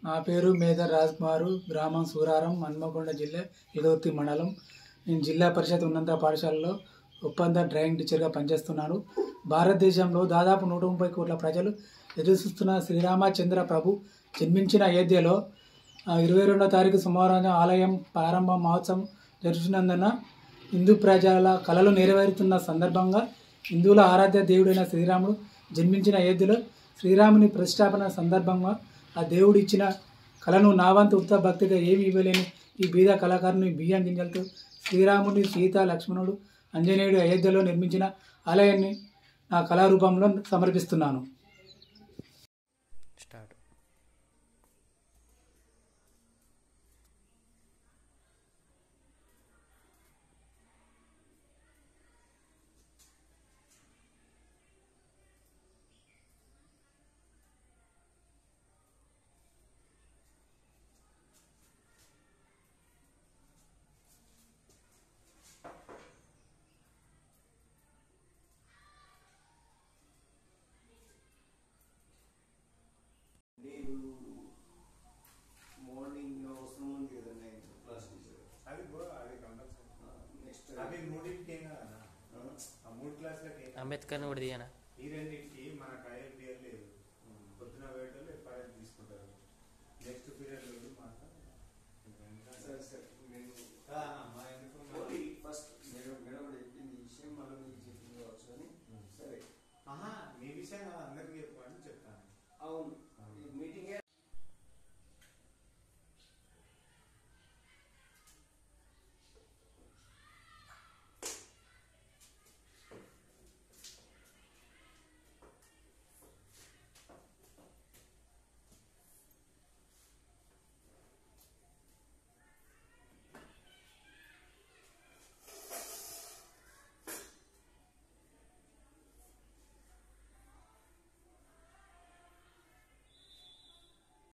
నా పేరు మేదర్ రాజ్ కుమారు, గ్రామం సూరారం, హన్మకొండ జిల్లా ఇదోర్తి మండలం. నేను జిల్లా పరిషత్ ఉన్నత పాఠశాలలో ఒప్పంద డ్రాయింగ్ టీచర్గా పనిచేస్తున్నాను. భారతదేశంలో దాదాపు 130 కోట్ల ప్రజలు ఎదురుచూస్తున్న శ్రీరామచంద్ర ప్రభు జన్మించిన అయోధ్యలో 22వ తారీఖు సోమవారం ఆలయం ప్రారంభ మహోత్సవం జరుగుతున్నందున హిందూ ప్రజల కళలు నెరవేరుతున్న సందర్భంగా హిందువుల ఆరాధ్య దేవుడైన శ్రీరాముడు జన్మించిన అయోధ్యలో శ్రీరాముని ప్రతిష్టాపన సందర్భంగా ఆ దేవుడు ఇచ్చిన కళను నా వంతు ఉత్త భక్తిగా ఏమి ఇవ్వలేని ఈ బీద కళాకారుని బియ్యం గింజలతో శ్రీరాముని, సీత, లక్ష్మణుడు, ఆంజనేయుడు అయోధ్యలో నిర్మించిన ఆలయాన్ని నా కళారూపంలో సమర్పిస్తున్నాను. మార్నింగ్ అవసరం ఉంది కదా క్లాస్ టీచర్ అది నెక్స్ట్ అవి మూడింటికి ఏం కదా ఆ 3 క్లాసులకి అంబేద్కర్ని కూడా తీయనా ఈ రెండింటికి మనకు ఐఎల్టీఎల్ లేదు. పొద్దున వేటలు ఎప్పుడైనా తీసుకుంటారు. నెక్స్ట్ పీరియడ్ సరే సరే నేను ఫస్ట్ నేను చెప్పింది విషయం మళ్ళీ మీకు చెప్పింది కావచ్చు అని సరే మీ విషయం